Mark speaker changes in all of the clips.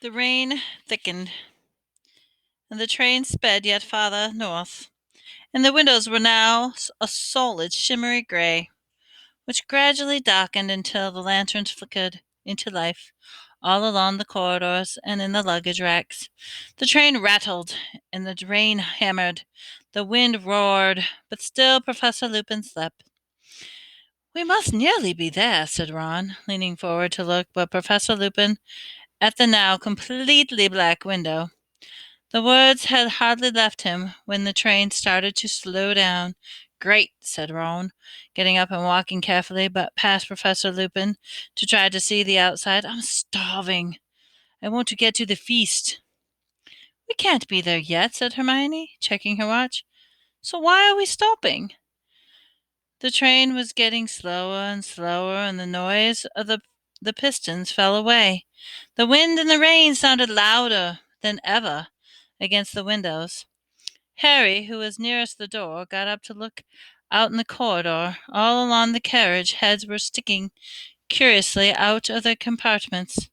Speaker 1: The rain thickened, and the train sped yet farther north, and the windows were now a solid shimmery gray, which gradually darkened until the lanterns flickered into life all along the corridors and in the luggage racks. The train rattled, and the rain hammered. The wind roared, but still Professor Lupin slept. "We must nearly be there," said Ron, leaning forward to look, but Professor Lupin at the now completely black window. The words had hardly left him when the train started to slow down. "Great," said Ron, getting up and walking carefully but past Professor Lupin to try to see the outside. "I'm starving. I want to get to the feast." "We can't be there yet," said Hermione, checking her watch. "So why are we stopping?" The train was getting slower and slower, and the noise of the pistons fell away. The wind and the rain sounded louder than ever against the windows. Harry, who was nearest the door, got up to look out in the corridor. All along the carriage, heads were sticking curiously out of their compartments.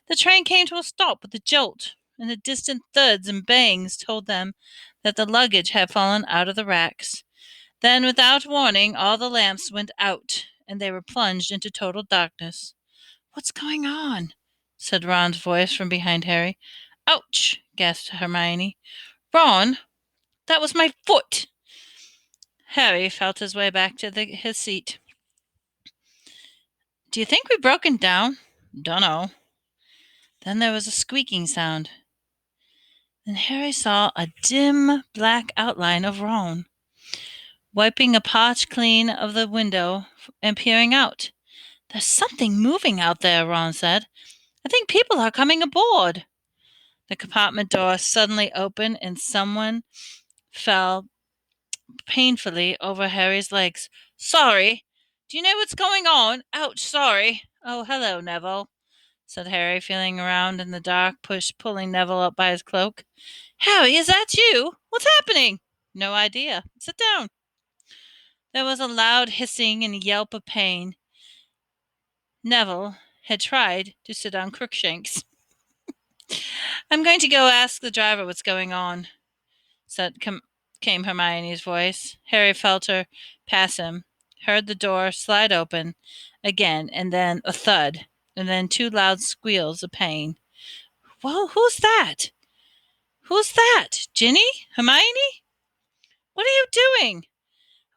Speaker 1: The train came to a stop with a jolt, and the distant thuds and bangs told them that the luggage had fallen out of the racks. Then, without warning, all the lamps went out, and they were plunged into total darkness. "What's going on?" said Ron's voice from behind Harry. "Ouch!" gasped Hermione. "Ron, that was my foot!" Harry felt his way back to his seat. "Do you think we've broken down?" "Dunno." Then there was a squeaking sound. Then Harry saw a dim black outline of Ron, wiping a pot clean of the window and peering out. "There's something moving out there," Ron said. "I think people are coming aboard." The compartment door suddenly opened and someone fell painfully over Harry's legs. "Sorry. Do you know what's going on? Ouch, sorry." "Oh, hello, Neville," said Harry, feeling around in the dark, pulling Neville up by his cloak. "Harry, is that you? What's happening?" "No idea. Sit down." There was a loud hissing and yelp of pain. Neville had tried to sit on Crookshanks. "I'm going to go ask the driver what's going on," came Hermione's voice. Harry felt her pass him, heard the door slide open again, and then a thud, and then two loud squeals of pain. "Whoa, who's that? Who's that? Ginny? Hermione? What are you doing?"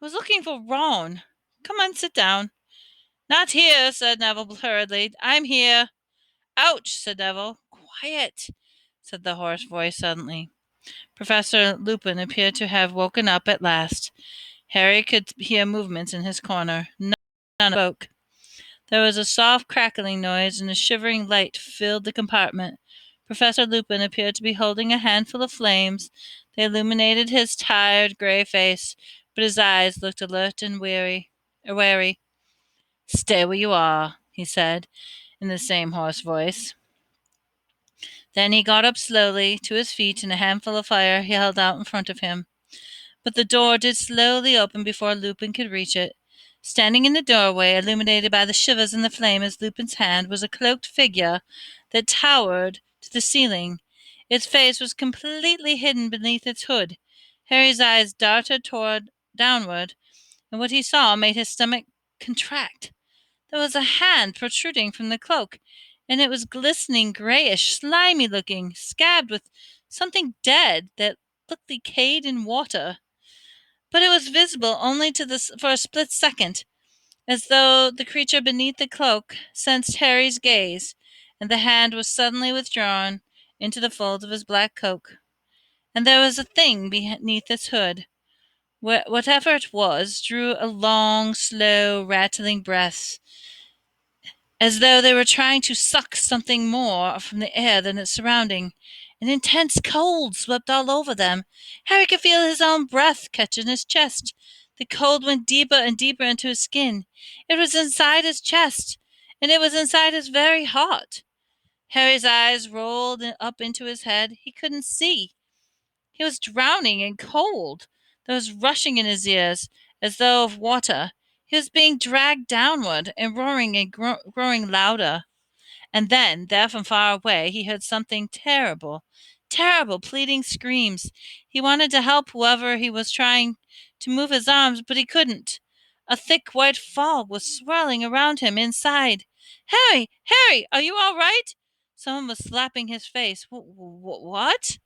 Speaker 1: "I was looking for Ron. Come on, sit down." "Not here," said Neville hurriedly. "I'm here." "Ouch," said Neville. "Quiet," said the hoarse voice suddenly. Professor Lupin appeared to have woken up at last. Harry could hear movements in his corner. None spoke. There was a soft crackling noise, and a shivering light filled the compartment. Professor Lupin appeared to be holding a handful of flames. They illuminated his tired, grey face, but his eyes looked alert and wary. "Stay where you are," he said, in the same hoarse voice. Then he got up slowly to his feet, and a handful of fire he held out in front of him. But the door did slowly open before Lupin could reach it. Standing in the doorway, illuminated by the shivers in the flame as Lupin's hand, was a cloaked figure that towered to the ceiling. Its face was completely hidden beneath its hood. Harry's eyes darted downward, and what he saw made his stomach contract. There was a hand protruding from the cloak, and it was glistening, grayish, slimy looking, scabbed with something dead that looked decayed in water. But it was visible only for a split second, as though the creature beneath the cloak sensed Harry's gaze, and the hand was suddenly withdrawn into the folds of his black coat. And there was a thing beneath its hood. Whatever it was drew a long, slow, rattling breath, as though they were trying to suck something more from the air than its surrounding. An intense cold swept all over them. Harry could feel his own breath catch in his chest. The cold went deeper and deeper into his skin. It was inside his chest, and it was inside his very heart. Harry's eyes rolled up into his head. He couldn't see. He was drowning in cold. There was rushing in his ears, as though of water. He was being dragged downward and roaring and growing louder. And then, there from far away, he heard something terrible, terrible, pleading screams. He wanted to help whoever he was trying to move his arms, but he couldn't. A thick white fog was swirling around him inside. Harry! Harry! Are you all right? Someone was slapping his face. What?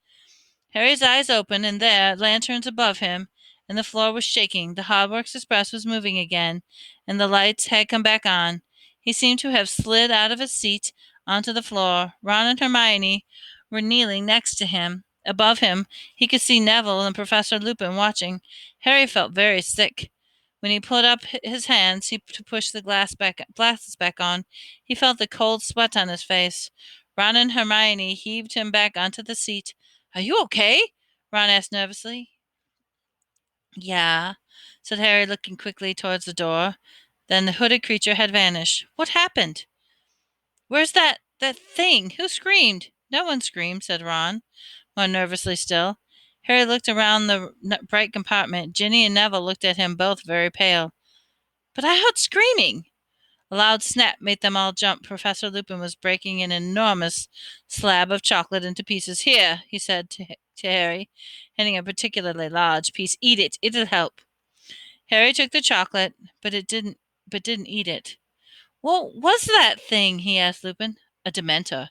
Speaker 1: Harry's eyes opened, and there, lanterns above him, and the floor was shaking. The Hogwarts Express was moving again, and the lights had come back on. He seemed to have slid out of his seat onto the floor. Ron and Hermione were kneeling next to him. Above him, he could see Neville and Professor Lupin watching. Harry felt very sick. When he put up his hands to push the glasses back on, he felt the cold sweat on his face. Ron and Hermione heaved him back onto the seat. Are you okay? Ron asked nervously. Yeah, said Harry, looking quickly towards the door. Then the hooded creature had vanished. What happened? Where's that thing? Who screamed? No one screamed, said Ron, more nervously still. Harry looked around the bright compartment. Ginny and Neville looked at him, both very pale. But I heard screaming. A loud snap made them all jump. Professor Lupin was breaking an enormous slab of chocolate into pieces. Here, he said to Harry, handing a particularly large piece. Eat it. It'll help. Harry took the chocolate, but didn't eat it. What was that thing? He asked Lupin. A Dementor,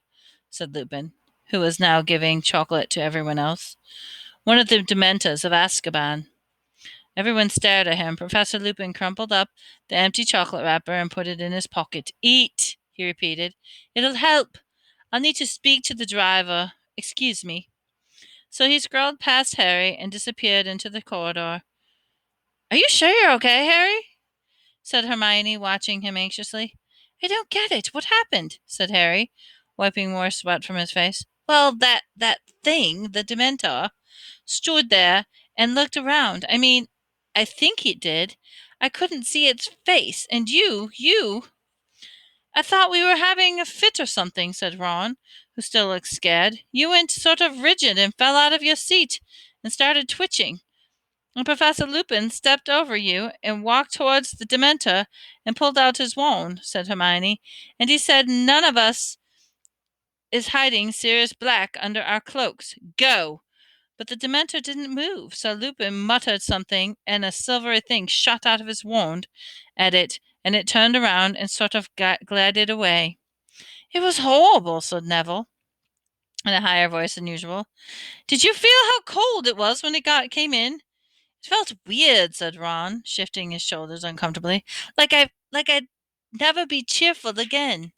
Speaker 1: said Lupin, who was now giving chocolate to everyone else. One of the Dementors of Azkaban. Everyone stared at him. Professor Lupin crumpled up the empty chocolate wrapper and put it in his pocket. Eat, he repeated. It'll help. I'll need to speak to the driver. Excuse me. So he scrolled past Harry and disappeared into the corridor. Are you sure you're okay, Harry? Said Hermione, watching him anxiously. I don't get it. What happened? Said Harry, wiping more sweat from his face. Well, that thing, the Dementor, stood there and looked around. I mean, I think it did. I couldn't see its face. And you. I thought we were having a fit or something, said Ron, who still looked scared. You went sort of rigid and fell out of your seat and started twitching. And Professor Lupin stepped over you and walked towards the Dementor and pulled out his wand, said Hermione. And he said none of us is hiding Sirius Black under our cloaks. Go! But the Dementor didn't move, so Lupin muttered something, and a silvery thing shot out of his wand at it, and it turned around and sort of glided away. It was horrible, said Neville, in a higher voice than usual. Did you feel how cold it was when it came in? It felt weird, said Ron, shifting his shoulders uncomfortably. Like I'd never be cheerful again.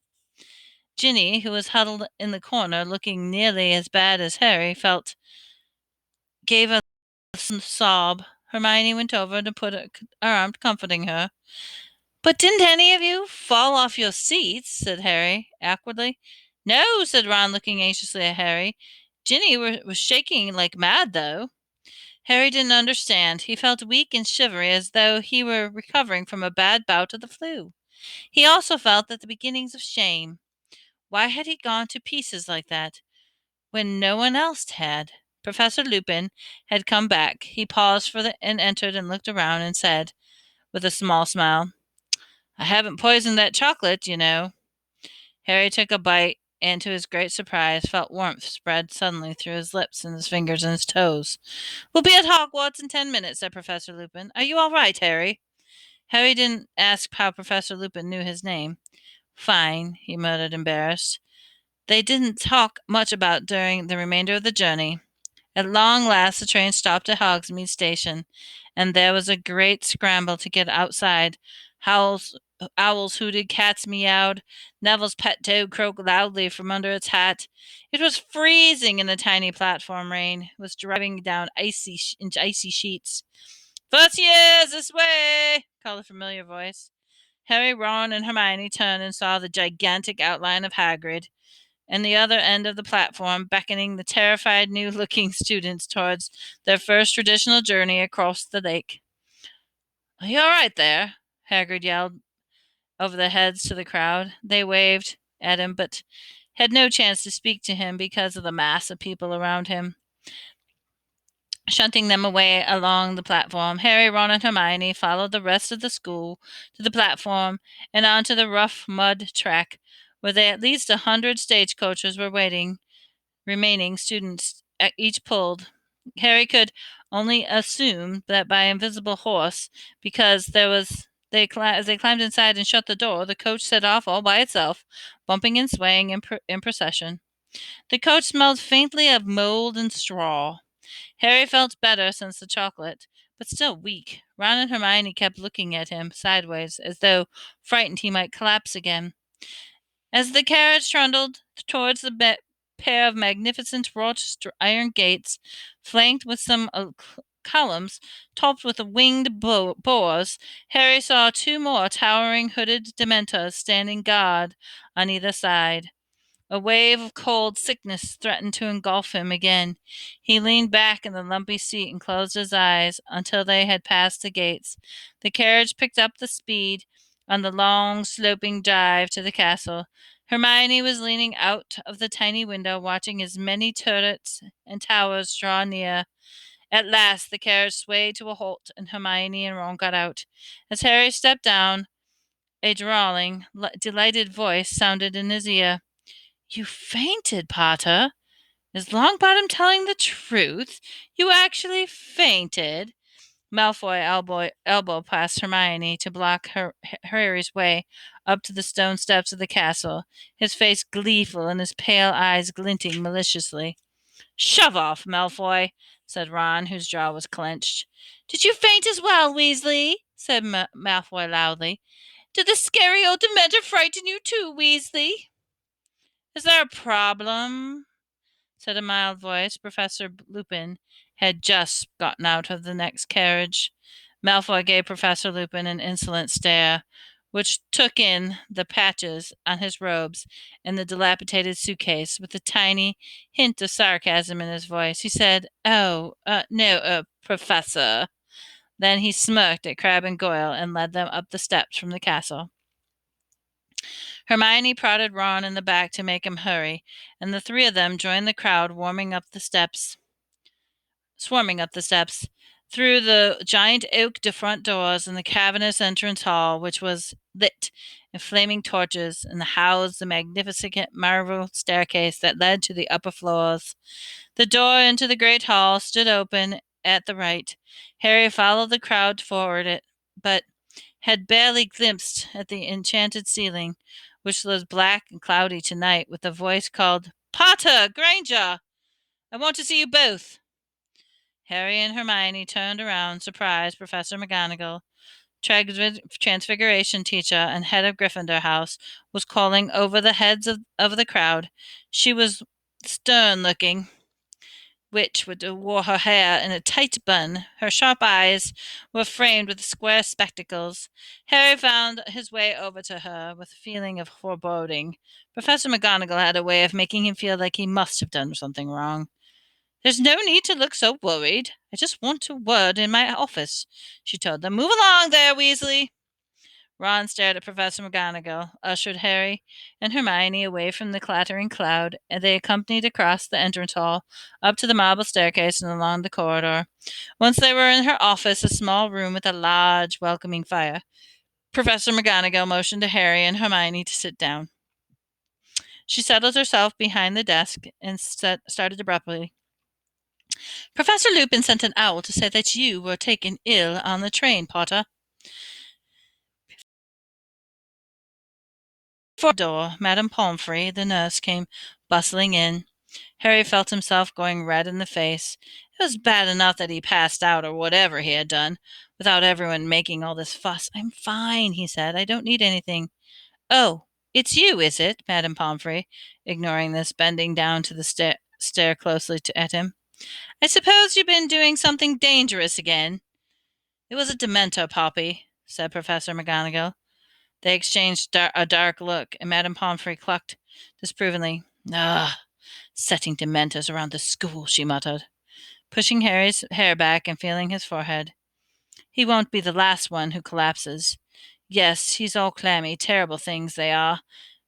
Speaker 1: Ginny, who was huddled in the corner, looking nearly as bad as Harry, gave a sob. Hermione went over to put her arm comforting her. But didn't any of you fall off your seats? Said Harry, awkwardly. No, said Ron, looking anxiously at Harry. Ginny was shaking like mad, though. Harry didn't understand. He felt weak and shivery, as though he were recovering from a bad bout of the flu. He also felt the beginnings of shame. Why had he gone to pieces like that, when no one else had? Professor Lupin had come back. He paused and entered and looked around and said, with a small smile, I haven't poisoned that chocolate, you know. Harry took a bite and, to his great surprise, felt warmth spread suddenly through his lips and his fingers and his toes. We'll be at Hogwarts in 10 minutes, said Professor Lupin. Are you all right, Harry? Harry didn't ask how Professor Lupin knew his name. Fine, he muttered, embarrassed. They didn't talk much about during the remainder of the journey. At long last the train stopped at Hogsmeade Station, and there was a great scramble to get outside. Owls hooted, cats meowed, Neville's pet toad croaked loudly from under its hat. It was freezing, and the tiny platform rain was driving down icy sheets. First years, this way! Called a familiar voice. Harry, Ron, and Hermione turned and saw the gigantic outline of Hagrid and the other end of the platform, beckoning the terrified new-looking students towards their first traditional journey across the lake. Are you all right there? Hagrid yelled over their heads to the crowd. They waved at him, but had no chance to speak to him because of the mass of people around him, shunting them away along the platform. Harry, Ron, and Hermione followed the rest of the school to the platform and onto the rough mud track, where they at least 100 stagecoaches were waiting, remaining students each pulled. Harry could only assume that by invisible horse, because as they climbed inside and shut the door, the coach set off all by itself, bumping and swaying in procession. The coach smelled faintly of mold and straw. Harry felt better since the chocolate, but still weak. Ron and Hermione kept looking at him sideways, as though frightened he might collapse again. As the carriage trundled towards the pair of magnificent wrought iron gates, flanked with some columns topped with winged boars, Harry saw two more towering hooded Dementors standing guard on either side. A wave of cold sickness threatened to engulf him again. He leaned back in the lumpy seat and closed his eyes until they had passed the gates. The carriage picked up the speed on the long, sloping drive to the castle. Hermione was leaning out of the tiny window, watching as many turrets and towers draw near. At last, the carriage swayed to a halt, and Hermione and Ron got out. As Harry stepped down, a drawling, delighted voice sounded in his ear. "You fainted, Potter? Is Longbottom telling the truth? You actually fainted?" Malfoy elbowed past Hermione to block Harry's way up to the stone steps of the castle, his face gleeful and his pale eyes glinting maliciously. "Shove off, Malfoy," said Ron, whose jaw was clenched. "Did you faint as well, Weasley?" said Malfoy loudly. "Did the scary old Dementor frighten you too, Weasley?" "Is there a problem?" said a mild voice. Professor Lupin had just gotten out of the next carriage. Malfoy gave Professor Lupin an insolent stare, which took in the patches on his robes and the dilapidated suitcase with a tiny hint of sarcasm in his voice. He said, "Oh, no, Professor." Then he smirked at Crabbe and Goyle and led them up the steps from the castle. Hermione prodded Ron in the back to make him hurry, and the three of them joined the crowd swarming up the steps through the giant oak front doors and the cavernous entrance hall, which was lit in flaming torches, and housed the magnificent marble staircase that led to the upper floors. The door into the great hall stood open at the right. Harry followed the crowd forward it, but had barely glimpsed at the enchanted ceiling, which was black and cloudy tonight, with a voice called, "Potter! Granger! I want to see you both." Harry and Hermione turned around, surprised. Professor McGonagall, Transfiguration teacher and head of Gryffindor House, was calling over the heads of the crowd. She was stern-looking witch wore her hair in a tight bun. Her sharp eyes were framed with square spectacles. Harry found his way over to her with a feeling of foreboding. Professor McGonagall had a way of making him feel like he must have done something wrong. "There's no need to look so worried. I just want a word in my office," she told them. "Move along there, Weasley." Ron stared at Professor McGonagall, ushered Harry and Hermione away from the clattering crowd, and they accompanied across the entrance hall, up to the marble staircase and along the corridor. Once they were in her office, a small room with a large, welcoming fire. Professor McGonagall motioned to Harry and Hermione to sit down. She settled herself behind the desk and started abruptly. "Professor Lupin sent an owl to say that you were taken ill on the train, Potter." Before the door, Madame Pomfrey, the nurse, came bustling in. Harry felt himself going red in the face. It was bad enough that he passed out or whatever he had done, without everyone making all this fuss. "I'm fine," he said. "I don't need anything." "Oh, it's you, is it?" Madame Pomfrey, ignoring this, bending down to the stare closely at him. "I suppose you've been doing something dangerous again." "It was a Dementor, Poppy," said Professor McGonagall. They exchanged a dark look, and Madame Pomfrey clucked disapprovingly. "Ah, setting Dementors around the school," she muttered, pushing Harry's hair back and feeling his forehead. "He won't be the last one who collapses. Yes, he's all clammy, terrible things they are.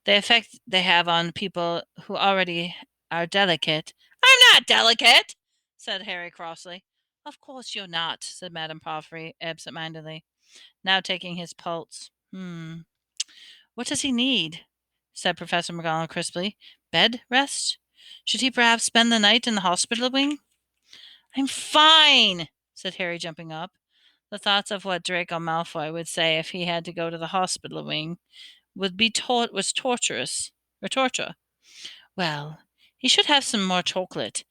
Speaker 1: The effect they have on people who already are delicate." "I'm not delicate," said Harry crossly. "Of course you're not," said Madame Pomfrey absent-mindedly, now taking his pulse. What does he need?" said Professor McGonagall crisply. Bed rest? Should he perhaps spend the night in the hospital wing? I'm fine, said Harry, jumping up. The thoughts of what Draco Malfoy would say if he had to go to the hospital wing was torturous, or torture. Well, he should have some more chocolate,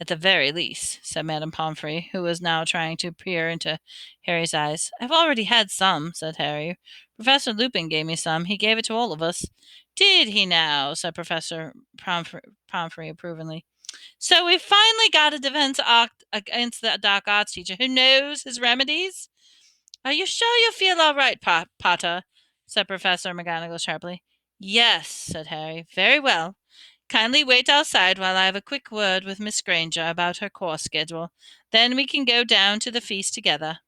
Speaker 1: at the very least, said Madame Pomfrey, who was now trying to peer into Harry's eyes. I've already had some, said Harry. Professor Lupin gave me some. He gave it to all of us. Did he now? Said Professor Pomfrey approvingly. So we finally got a defense against the dark arts teacher who knows his remedies? Are you sure you feel all right, Potter? Said Professor McGonagall sharply. Yes, said Harry. Very well. Kindly wait outside while I have a quick word with Miss Granger about her course schedule. Then we can go down to the feast together.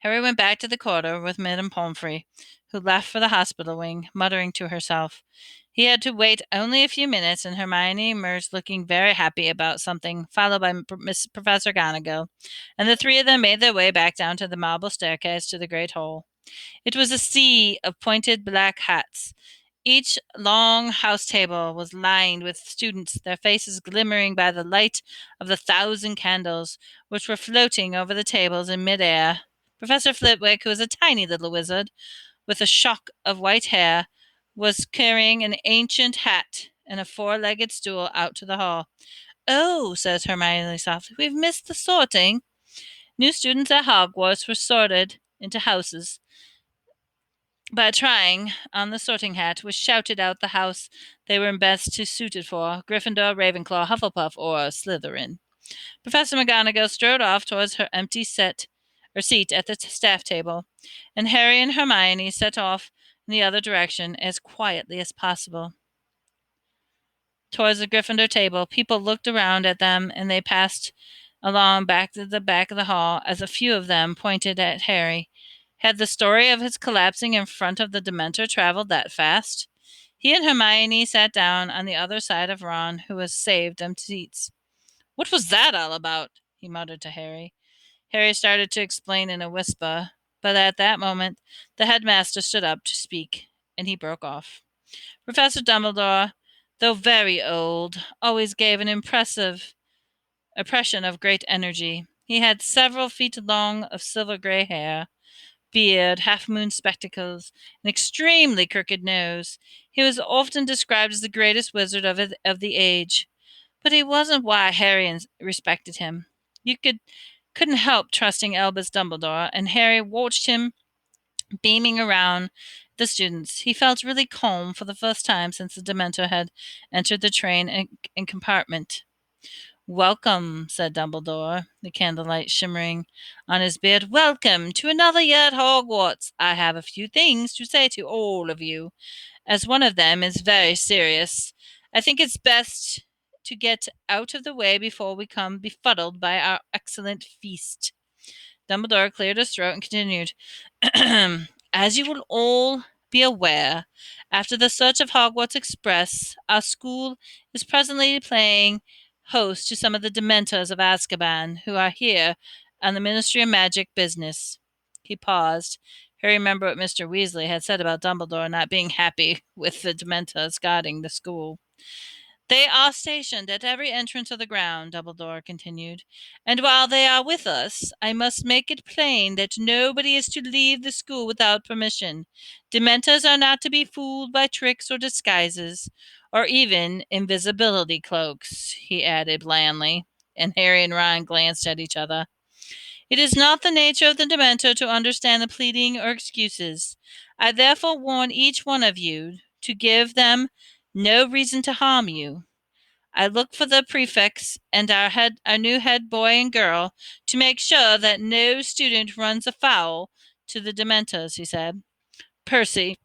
Speaker 1: Harry went back to the corridor with Madame Pomfrey, who left for the hospital wing, muttering to herself. He had to wait only a few minutes, and Hermione emerged looking very happy about something, followed by Miss Professor McGonagall, and the three of them made their way back down to the marble staircase to the great hall. It was a sea of pointed black hats. Each long house table was lined with students, their faces glimmering by the light of the 1,000 candles which were floating over the tables in mid-air. Professor Flitwick, who was a tiny little wizard with a shock of white hair, was carrying an ancient hat and a four-legged stool out to the hall. Oh, says Hermione softly, we've missed the sorting. New students at Hogwarts were sorted into houses by trying on the sorting hat, which shouted out the house they were best suited for, Gryffindor, Ravenclaw, Hufflepuff, or Slytherin. Professor McGonagall strode off towards her empty seat at the staff table, and Harry and Hermione set off in the other direction as quietly as possible. Towards the Gryffindor table, people looked around at them, and they passed along back to the back of the hall as a few of them pointed at Harry. Had the story of his collapsing in front of the Dementor traveled that fast? He and Hermione sat down on the other side of Ron, who was saved them seats. What was that all about? He muttered to Harry. Harry started to explain in a whisper, but at that moment the headmaster stood up to speak, and he broke off. Professor Dumbledore, though very old, always gave an impression of great energy. He had several feet long of silver grey hair, beard, half-moon spectacles, an extremely crooked nose. He was often described as the greatest wizard of the age, but he wasn't why Harry respected him. Couldn't help trusting Albus Dumbledore, and Harry watched him beaming around the students. He felt really calm for the first time since the Dementor had entered the train and compartment. Welcome, said Dumbledore, the candlelight shimmering on his beard. Welcome to another year at Hogwarts. I have a few things to say to all of you, as one of them is very serious. I think it's best to get out of the way before we become befuddled by our excellent feast. Dumbledore cleared his throat and continued, As you will all be aware, after the search of Hogwarts Express, our school is presently playing host to some of the Dementors of Azkaban, who are here on the Ministry of Magic business. He paused. Harry remembered what Mr. Weasley had said about Dumbledore not being happy with the Dementors guarding the school. They are stationed at every entrance of the ground, Dumbledore continued, and while they are with us, I must make it plain that nobody is to leave the school without permission. Dementors are not to be fooled by tricks or disguises, or even invisibility cloaks, he added blandly, and Harry and Ron glanced at each other. It is not the nature of the Dementor to understand the pleading or excuses. I therefore warn each one of you to give them no reason to harm you. I look for the prefects and our new head boy and girl to make sure that no student runs afoul to the Dementors, he said. Percy,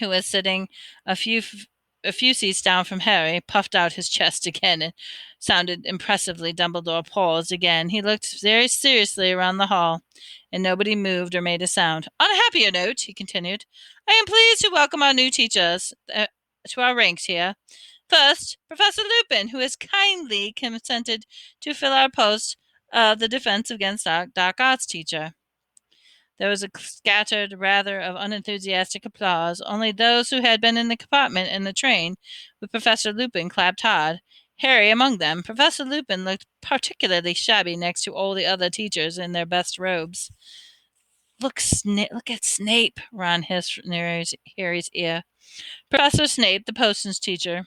Speaker 1: who was sitting a few seats down from Harry, puffed out his chest again and sounded impressively. Dumbledore paused again. He looked very seriously around the hall, and nobody moved or made a sound. On a happier note, he continued, I am pleased to welcome our new teachers to our ranks here. First, Professor Lupin, who has kindly consented to fill our post of the Defense Against Dark Arts teacher. There was a scattered, rather of unenthusiastic applause. Only those who had been in the compartment in the train with Professor Lupin clapped hard, Harry among them. Professor Lupin looked particularly shabby next to all the other teachers in their best robes. Look at Snape, Ron hissed near Harry's ear. Professor Snape, the potions teacher,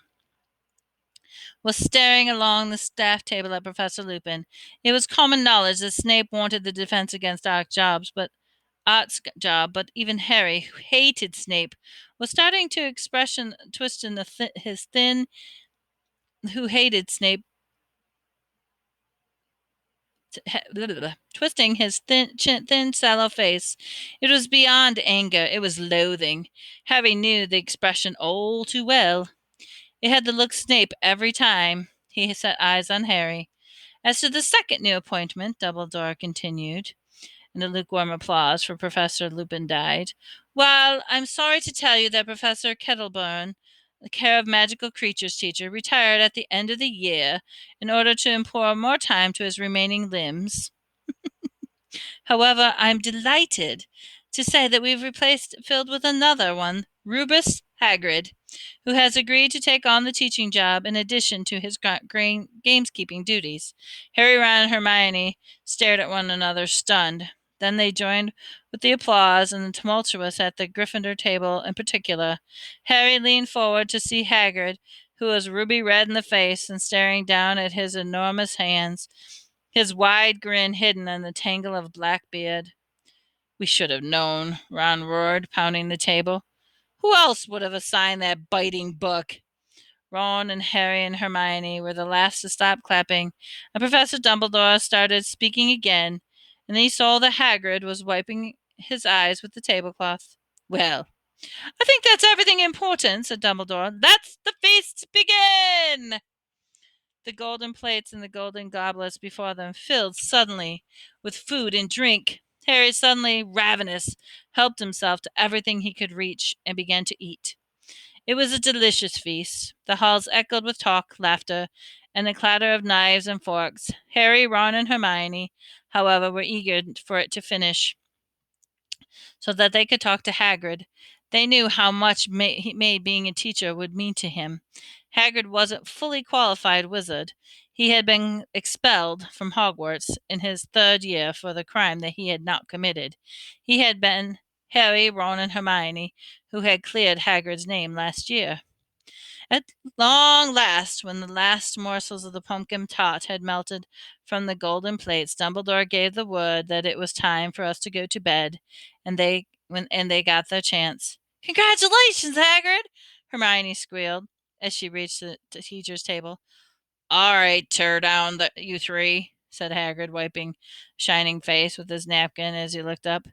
Speaker 1: was staring along the staff table at Professor Lupin. It was common knowledge that Snape wanted the defense against Art's job, but even Harry, who hated Snape, was starting to expression twist in his thin, who hated Snape, twisting his thin, sallow face. It was beyond anger; it was loathing. Harry knew the expression all too well. It had the look Snape every time he set eyes on Harry. As to the second new appointment, Dumbledore continued, and a lukewarm applause for Professor Lupin died. Well, I'm sorry to tell you that Professor Kettleburn, the Care of Magical Creatures teacher, retired at the end of the year in order to implore more time to his remaining limbs. However, I'm delighted to say that we've filled with another one, Rubus Hagrid, who has agreed to take on the teaching job in addition to his gameskeeping duties. Harry, Ron, and Hermione stared at one another, stunned. Then they joined with the applause and the tumultuous at the Gryffindor table in particular. Harry leaned forward to see Hagrid, who was ruby red in the face and staring down at his enormous hands, his wide grin hidden in the tangle of black beard. We should have known, Ron roared, pounding the table. Who else would have assigned that biting book? Ron and Harry and Hermione were the last to stop clapping, and Professor Dumbledore started speaking again, and he saw that Hagrid was wiping his eyes with the tablecloth. Well, I think that's everything important, said Dumbledore. Let the feast begin! The golden plates and the golden goblets before them filled suddenly with food and drink. Harry, suddenly ravenous, helped himself to everything he could reach and began to eat. It was a delicious feast. The halls echoed with talk, laughter, and the clatter of knives and forks. Harry, Ron, and Hermione, however, were eager for it to finish so that they could talk to Hagrid. They knew how much being a teacher would mean to him. Hagrid wasn't fully qualified wizard. He had been expelled from Hogwarts in his third year for the crime that he had not committed. He had been Harry, Ron, and Hermione, who had cleared Hagrid's name last year. At long last, when the last morsels of the pumpkin tart had melted from the golden plates, Dumbledore gave the word that it was time for us to go to bed, and they got their chance. Congratulations, Hagrid! Hermione squealed as she reached the teacher's table. All right, tear down, you three, said Hagrid, wiping shining face with his napkin as he looked up.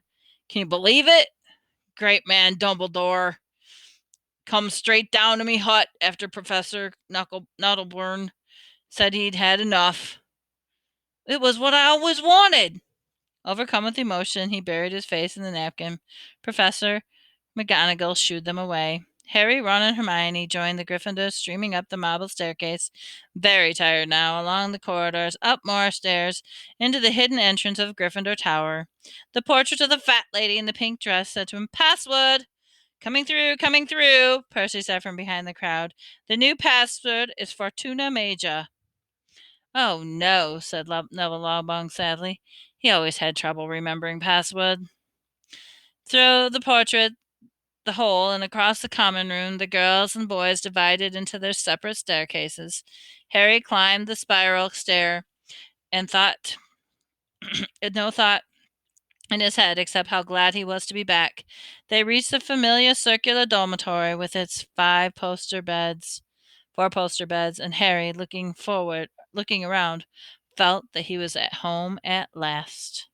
Speaker 1: Can you believe it? Great man, Dumbledore. Come straight down to me hut after Professor Nuttleburn said he'd had enough. It was what I always wanted. Overcome with emotion, he buried his face in the napkin. Professor McGonagall shooed them away. Harry, Ron, and Hermione joined the Gryffindors streaming up the marble staircase, very tired now, along the corridors, up more stairs, into the hidden entrance of Gryffindor Tower. The portrait of the fat lady in the pink dress said to him, Password! Coming through, coming through, Percy said from behind the crowd. The new password is Fortuna Major. Oh, no, said Neville Longbottom sadly. He always had trouble remembering password. Through the portrait, the hole, and across the common room, the girls and boys divided into their separate staircases. Harry climbed the spiral stair and thought, no thought in his head except how glad he was to be back. They reached the familiar circular dormitory with its four poster beds, and Harry, looking around, felt that he was at home at last.